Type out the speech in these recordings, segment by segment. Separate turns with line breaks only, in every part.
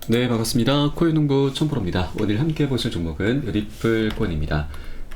네, 반갑습니다. 코인농부 첨프로입니다. 오늘 함께 보실 종목은 리플코인입니다.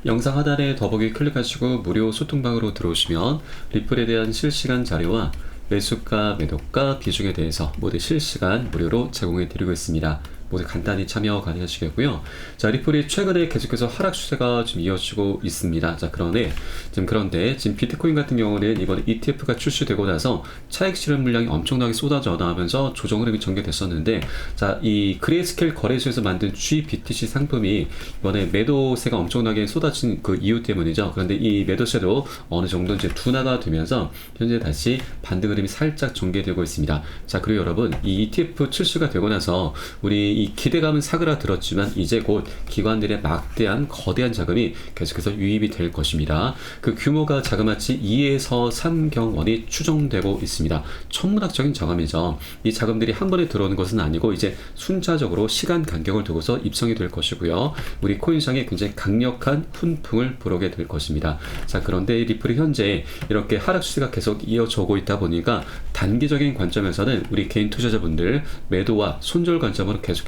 영상 하단에 더보기 클릭하시고 무료 소통방으로 들어오시면 리플에 대한 실시간 자료와 매수가, 매도가, 비중에 대해서 모두 실시간 무료로 제공해 드리고 있습니다. 모두 간단히 참여 가능하시겠고요. 자, 리플이 최근에 계속해서 하락 추세가 좀 이어지고 있습니다. 자, 그런데 지금 비트코인 같은 경우는 이번에 ETF가 출시되고 나서 차익 실현 물량이 엄청나게 쏟아져 나오면서 조정 흐름이 전개됐었는데, 자, 이 그레이스케일 거래소에서 만든 GBTC 상품이 이번에 매도세가 엄청나게 쏟아진 그 이유 때문이죠. 그런데 이 매도세도 어느 정도 이제 둔화가 되면서 현재 다시 반등 흐름이 살짝 전개되고 있습니다. 자, 그리고 여러분, 이 ETF 출시가 되고 나서 우리 이 기대감은 사그라들었지만 이제 곧 기관들의 막대한 거대한 자금이 계속해서 유입이 될 것입니다. 그 규모가 자그마치 2에서 3경원이 추정되고 있습니다. 천문학적인 자금이죠. 이 자금들이 한 번에 들어오는 것은 아니고 이제 순차적으로 시간 간격을 두고서 입성이 될 것이고요. 우리 코인시장에 굉장히 강력한 훈풍을 불어오게 될 것입니다. 자, 그런데 리플이 현재 이렇게 하락 추세가 계속 이어져고 있다 보니까 단기적인 관점에서는 우리 개인 투자자분들 매도와 손절 관점으로 계속해서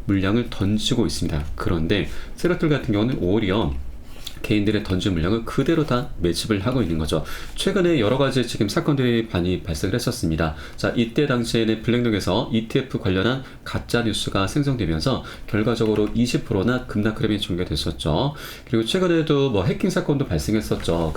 물량을 던지고 있습니다. 그런데 세력들 같은 경우는 오히려 개인들의 던진 물량을 그대로 다 매집을 하고 있는 거죠. 최근에 여러 가지 지금 사건들이 많이 발생을 했었습니다. 자, 이때 당시에는 블랙록에서 ETF 관련한 가짜 뉴스가 생성되면서 결과적으로 20%나 급락 흐름이 전개됐었죠. 그리고 최근에도 뭐 해킹 사건도 발생했었죠.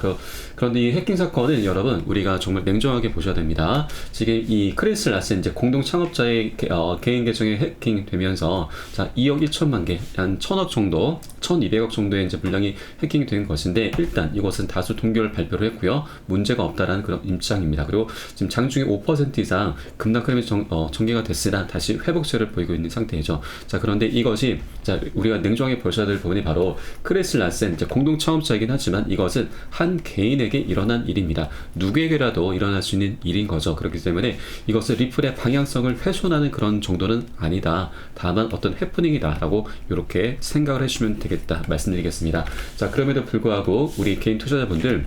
그런데 이 해킹 사건은 여러분 우리가 정말 냉정하게 보셔야 됩니다. 지금 이 크리스 라센 이제 공동 창업자의 개인 계정이 해킹되면서 자, 2억 1천만 개, 한 1,000억 정도, 1,200억 정도의 이제 물량이 해킹 된 것인데, 일단 이것은 다수 동결 발표를 했고요. 문제가 없다라는 그런 입장입니다. 그리고 지금 장중에 5% 이상 급락 흐름이 전개가 됐으나 다시 회복세를 보이고 있는 상태이죠. 자, 그런데 이것이 자, 우리가 냉정하게 보셔야 될 부분이 바로 크리스 라센 이제 공동 창업자이긴 하지만 이것은 한 개인에게 일어난 일입니다. 누구에게라도 일어날 수 있는 일인 거죠. 그렇기 때문에 이것은 리플의 방향성을 훼손하는 그런 정도는 아니다. 다만 어떤 해프닝이다라고 이렇게 생각을 해주시면 되겠다 말씀드리겠습니다. 자, 그럼에도 불구하고 우리 개인 투자자분들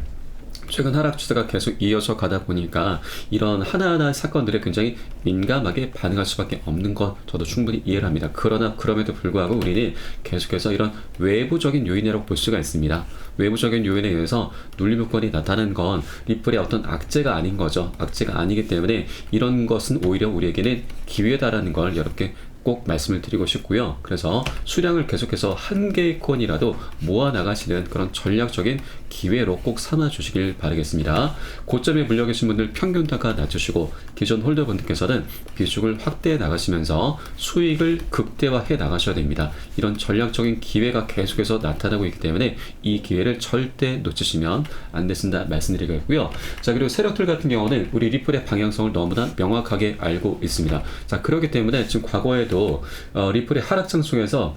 최근 하락 추세가 계속 이어져 가다 보니까 이런 하나하나 사건들에 굉장히 민감하게 반응할 수밖에 없는 것 저도 충분히 이해를 합니다. 그러나 그럼에도 불구하고 우리는 계속해서 이런 외부적인 요인이라고 볼 수가 있습니다. 외부적인 요인에 의해서 눌림효과가 나타나는 건 리플의 어떤 악재가 아닌 거죠. 악재가 아니기 때문에 이런 것은 오히려 우리에게는 기회다라는 걸 여러분께 꼭 말씀을 드리고 싶고요. 그래서 수량을 계속해서 한 개의 코인이라도 모아 나가시는 그런 전략적인 기회로 꼭 삼아 주시길 바라겠습니다. 고점에 물려 계신 분들 평균가가 낮추시고 기존 홀더분들께서는 비중을 확대해 나가시면서 수익을 극대화해 나가셔야 됩니다. 이런 전략적인 기회가 계속해서 나타나고 있기 때문에 이 기회를 절대 놓치시면 안 되신다 말씀드리겠고요. 자, 그리고 세력들 같은 경우는 우리 리플의 방향성을 너무나 명확하게 알고 있습니다. 자, 그렇기 때문에 지금 과거에도 리플의 하락장 속에서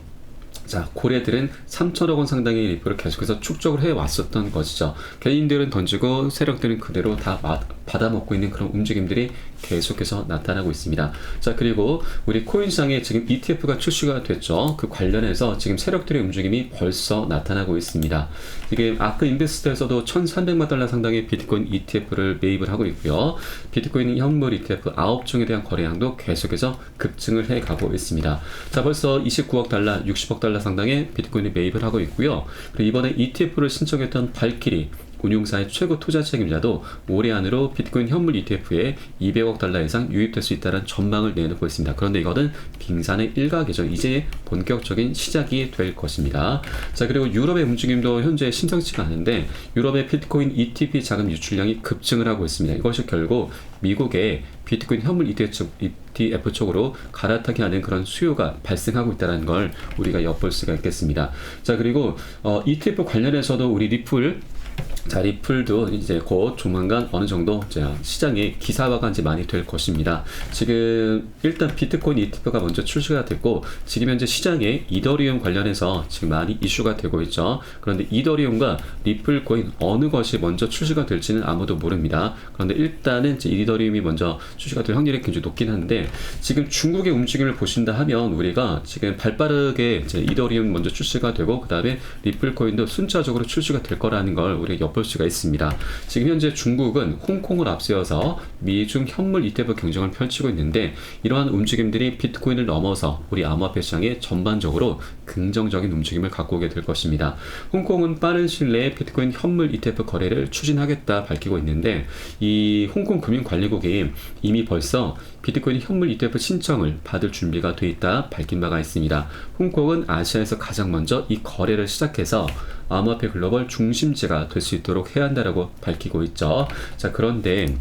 자, 고래들은 3천억 원 상당의 리플을 계속해서 축적을 해왔었던 것이죠. 개인들은 던지고 세력들은 그대로 다 받아먹고 있는 그런 움직임들이 계속해서 나타나고 있습니다. 자, 그리고 우리 코인 시장에 지금 ETF가 출시가 됐죠. 그 관련해서 지금 세력들의 움직임이 벌써 나타나고 있습니다. 지금 아크 인베스트에서도 1,300만 달러 상당의 비트코인 ETF를 매입을 하고 있고요. 비트코인 현물 ETF 9종에 대한 거래량도 계속해서 급증을 해가고 있습니다. 자, 벌써 29억 달러, 60억 달러 상당의 비트코인을 매입을 하고 있고요. 그리고 이번에 ETF를 신청했던 발키리 운용사의 최고 투자 책임자도 올해 안으로 비트코인 현물 ETF에 200억 달러 이상 유입될 수 있다는 전망을 내놓고 있습니다. 그런데 이거는 빙산의 일각이죠. 이제 본격적인 시작이 될 것입니다. 자, 그리고 유럽의 움직임도 현재 심상치가 않은데 유럽의 비트코인 ETF 자금 유출량이 급증을 하고 있습니다. 이것이 결국 미국의 비트코인 현물 ETF 쪽으로 갈아타게 하는 그런 수요가 발생하고 있다는 걸 우리가 엿볼 수가 있겠습니다. 자, 그리고 ETF 관련해서도 우리 리플도 이제 곧 조만간 어느 정도 시장에 기사화가 이제 많이 될 것입니다. 지금 일단 비트코인 ETF가 먼저 출시가 됐고 지금 현재 시장에 이더리움 관련해서 지금 많이 이슈가 되고 있죠. 그런데 이더리움과 리플 코인 어느 것이 먼저 출시가 될지는 아무도 모릅니다. 그런데 일단은 이제 이더리움이 먼저 출시가 될 확률이 굉장히 높긴 한데 지금 중국의 움직임을 보신다 하면 우리가 지금 발빠르게 이제 이더리움 먼저 출시가 되고 그 다음에 리플 코인도 순차적으로 출시가 될 거라는 걸 우리가 엿볼 수가 있습니다. 지금 현재 중국은 홍콩을 앞세워서 미중 현물 ETF 경쟁을 펼치고 있는데 이러한 움직임들이 비트코인을 넘어서 우리 암호화폐 시장에 전반적으로 긍정적인 움직임을 갖고 오게 될 것입니다. 홍콩은 빠른 시일 내에 비트코인 현물 ETF 거래를 추진하겠다 밝히고 있는데 이 홍콩 금융관리국이 이미 벌써 비트코인 현물 ETF 신청을 받을 준비가 돼 있다 밝힌 바가 있습니다. 홍콩은 아시아에서 가장 먼저 이 거래를 시작해서 암호화폐 글로벌 중심지가 될 수 있도록 해야 한다라고 밝히고 있죠. 자, 그런데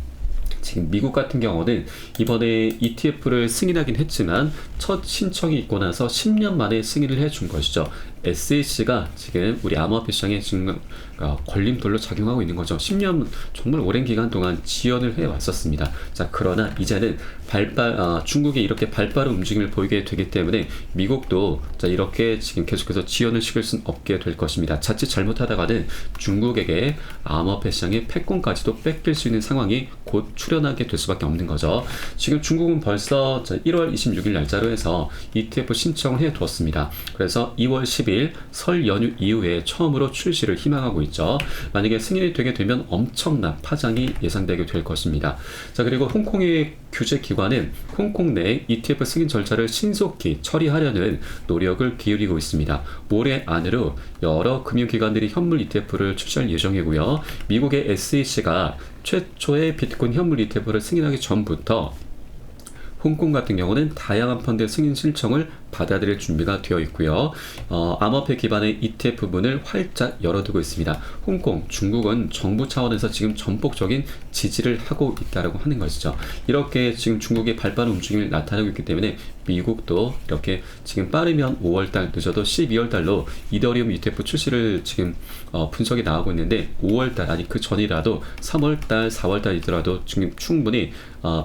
지금 미국 같은 경우는 이번에 ETF를 승인하긴 했지만 첫 신청이 있고 나서 10년 만에 승인을 해준 것이죠. SEC가 지금 우리 암호화폐 시장에 지금 걸림돌로 작용하고 있는 거죠. 10년 정말 오랜 기간 동안 지연을 해왔었습니다. 자, 그러나 이제는 중국이 이렇게 발빠른 움직임을 보이게 되기 때문에 미국도 자, 이렇게 지금 계속해서 지연을 시킬 수는 없게 될 것입니다. 자칫 잘못하다가는 중국에게 암호화폐 시장의 패권까지도 뺏길 수 있는 상황이 곧 출현하게 될 수밖에 없는 거죠. 지금 중국은 벌써 1월 26일 날짜로 해서 ETF 신청을 해두었습니다. 그래서 2월 10일 설 연휴 이후에 처음으로 출시를 희망하고 있죠. 만약에 승인이 되게 되면 엄청난 파장이 예상되게 될 것입니다. 자, 그리고 홍콩의 규제 기관은 홍콩 내 ETF 승인 절차를 신속히 처리하려는 노력을 기울이고 있습니다. 올해 안으로 여러 금융기관들이 현물 ETF를 출시할 예정이고요. 미국의 SEC가 최초의 비트코인 현물 ETF를 승인하기 전부터 홍콩 같은 경우는 다양한 펀드 승인 신청을 받아들일 준비가 되어 있고요. 암호화폐 기반의 ETF 문을 활짝 열어두고 있습니다. 홍콩, 중국은 정부 차원에서 지금 전폭적인 지지를 하고 있다고 하는 것이죠. 이렇게 지금 중국의 발빠른 움직임을 나타내고 있기 때문에 미국도 이렇게 지금 빠르면 5월달 늦어도 12월달로 이더리움 ETF 출시를 지금 분석이 나오고 있는데 5월달 아니 그 전이라도 3월달, 4월달이더라도 지금 충분히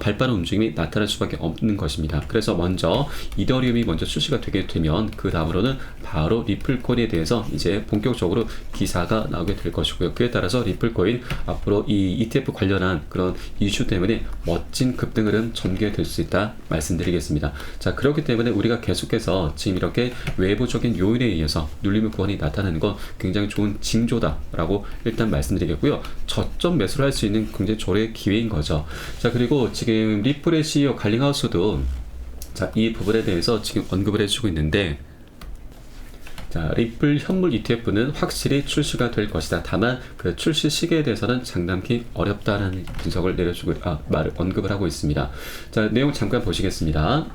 발빠른 움직임이 나타날 수밖에 없는 것입니다. 그래서 먼저 이더리움이 먼저 출시가 되게 되면 그 다음으로는 바로 리플코인에 대해서 이제 본격적으로 기사가 나오게 될 것이고요. 그에 따라서 리플코인 앞으로 이 ETF 관련한 그런 이슈 때문에 멋진 급등 흐름 전개될 수 있다 말씀드리겠습니다. 자, 그렇기 때문에 우리가 계속해서 지금 이렇게 외부적인 요인에 의해서 눌림의 구간이 나타나는 건 굉장히 좋은 징조다라고 일단 말씀드리겠고요. 저점 매수를 할 수 있는 굉장히 좋은 기회인 거죠. 자, 그리고 지금 리플의 CEO 갈링하우스도 자, 이 부분에 대해서 지금 언급을 해주고 있는데 자, 리플 현물 ETF는 확실히 출시가 될 것이다. 다만 그 출시 시기에 대해서는 장담기 어렵다라는 분석을 언급을 하고 있습니다. 자, 내용 잠깐 보시겠습니다.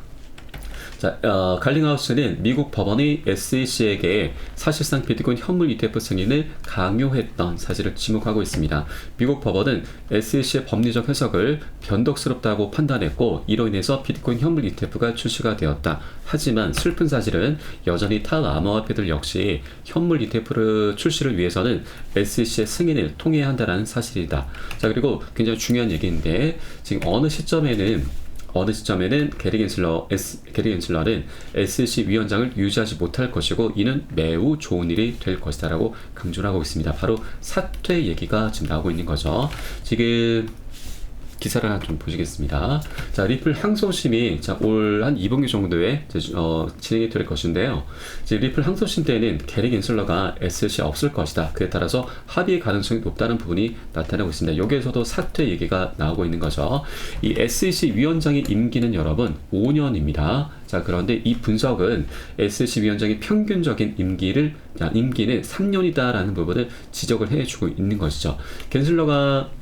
자, 갈링하우스는 미국 법원이 SEC에게 사실상 비트코인 현물 ETF 승인을 강요했던 사실을 지목하고 있습니다. 미국 법원은 SEC의 법리적 해석을 변덕스럽다고 판단했고 이로 인해서 비트코인 현물 ETF가 출시가 되었다. 하지만 슬픈 사실은 여전히 타 암호화폐들 역시 현물 ETF 출시를 위해서는 SEC의 승인을 통해야 한다는 사실이다. 자, 그리고 굉장히 중요한 얘기인데 지금 어느 시점에는 게리 겐슬러는 SEC 위원장을 유지하지 못할 것이고 이는 매우 좋은 일이 될 것이다 라고 강조를 하고 있습니다. 바로 사퇴 얘기가 지금 나오고 있는 거죠. 지금 기사를 하나 좀 보시겠습니다. 자, 리플 항소심이 올 한 2분기 정도에 진행이 될 것인데요. 지금 리플 항소심 때에는 게리 겐슬러가 SEC 없을 것이다. 그에 따라서 합의의 가능성이 높다는 부분이 나타나고 있습니다. 여기에서도 사퇴 얘기가 나오고 있는 거죠. 이 SEC 위원장의 임기는 여러분 5년입니다. 자, 그런데 이 분석은 SEC 위원장의 평균적인 임기는 3년이다라는 부분을 지적을 해주고 있는 것이죠. 겐슬러가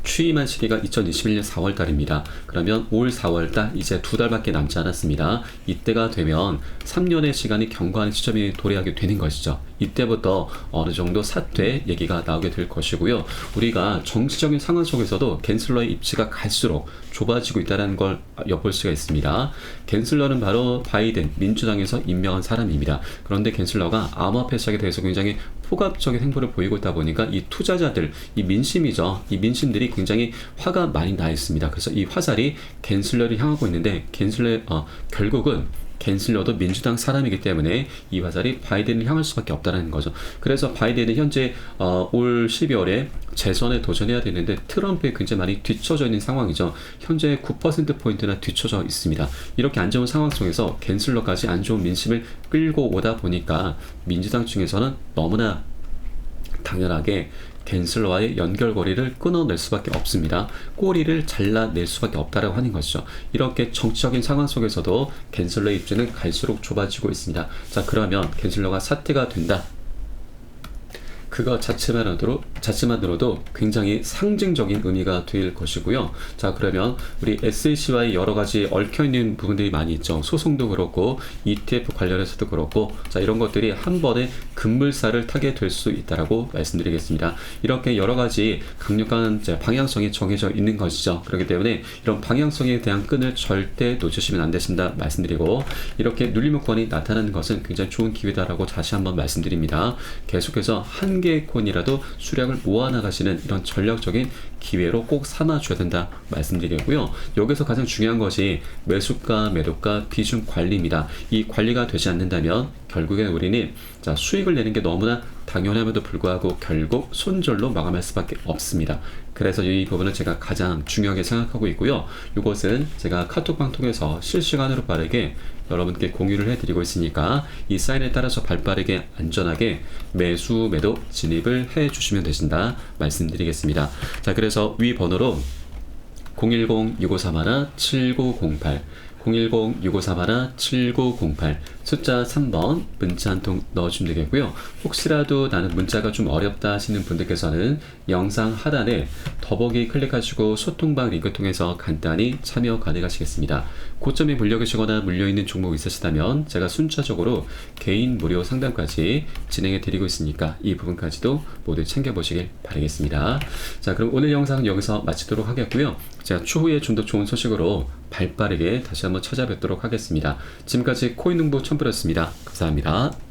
취임한 시기가 2021년 4월달입니다. 그러면 올 4월달 이제 2달밖에 남지 않았습니다. 이때가 되면 3년의 시간이 경과하는 시점이 도래하게 되는 것이죠. 이때부터 어느 정도 사퇴 얘기가 나오게 될 것이고요. 우리가 정치적인 상황 속에서도 겐슬러의 입지가 갈수록 좁아지고 있다는 걸 엿볼 수가 있습니다. 겐슬러는 바로 바이든 민주당에서 임명한 사람입니다. 그런데 겐슬러가 암호화폐 시장에 대해서 굉장히 포괄적인 행보를 보이고 있다 보니까 이 투자자들, 이 민심이죠. 이 민심들이 굉장히 화가 많이 나 있습니다. 그래서 이 화살이 겐슬러를 향하고 있는데 결국은 겐슬러도 민주당 사람이기 때문에 이 화살이 바이든을 향할 수밖에 없다는 거죠. 그래서 바이든은 현재 올 12월에 재선에 도전해야 되는데 트럼프에 굉장히 많이 뒤쳐져 있는 상황이죠. 현재 9%포인트나 뒤쳐져 있습니다. 이렇게 안 좋은 상황 속에서 겐슬러까지 안 좋은 민심을 끌고 오다 보니까 민주당 중에서는 너무나 당연하게 캔슬러와의 연결고리를 끊어낼 수밖에 없습니다. 꼬리를 잘라낼 수밖에 없다라고 하는 것이죠. 이렇게 정치적인 상황 속에서도 캔슬러의 입지는 갈수록 좁아지고 있습니다. 자, 그러면 캔슬러가 사퇴가 된다. 그거 자체만으로도 굉장히 상징적인 의미가 될 것이고요. 자, 그러면 우리 SEC와의 여러 가지 얽혀있는 부분들이 많이 있죠. 소송도 그렇고 ETF 관련해서도 그렇고, 자, 이런 것들이 한 번에 급물살을 타게 될 수 있다라고 말씀드리겠습니다. 이렇게 여러 가지 강력한 방향성이 정해져 있는 것이죠. 그렇기 때문에 이런 방향성에 대한 끈을 절대 놓치시면 안 되신다 말씀드리고, 이렇게 눌림목권이 나타나는 것은 굉장히 좋은 기회다라고 다시 한번 말씀드립니다. 계속해서 한 개의 코인이라도 수량을 모아나가시는 이런 전략적인 기회로 꼭 삼아줘야 된다 말씀드리고요. 여기서 가장 중요한 것이 매수가, 매도가, 비중 관리입니다. 이 관리가 되지 않는다면 결국엔 우리는 수익을 내는 게 너무나 당연함에도 불구하고 결국 손절로 마감할 수밖에 없습니다. 그래서 이 부분은 제가 가장 중요하게 생각하고 있고요. 이것은 제가 카톡방 통해서 실시간으로 빠르게 여러분께 공유를 해드리고 있으니까 이 사인에 따라서 발빠르게 안전하게 매수, 매도 진입을 해주시면 되신다 말씀드리겠습니다. 자, 그래서 위 번호로 010-6531-7908 010-6531-7908 숫자 3번 문자 한 통 넣어주면 되겠고요. 혹시라도 나는 문자가 좀 어렵다 하시는 분들께서는 영상 하단에 더보기 클릭하시고 소통방 링크 통해서 간단히 참여 가능하시겠습니다. 고점에 물려 계시거나 물려있는 종목 있으시다면 제가 순차적으로 개인 무료 상담까지 진행해 드리고 있으니까 이 부분까지도 모두 챙겨보시길 바라겠습니다. 자, 그럼 오늘 영상은 여기서 마치도록 하겠고요. 제가 추후에 좀 더 좋은 소식으로 발빠르게 다시 한번 찾아뵙도록 하겠습니다. 지금까지 코인농부 첨프였습니다. 감사합니다.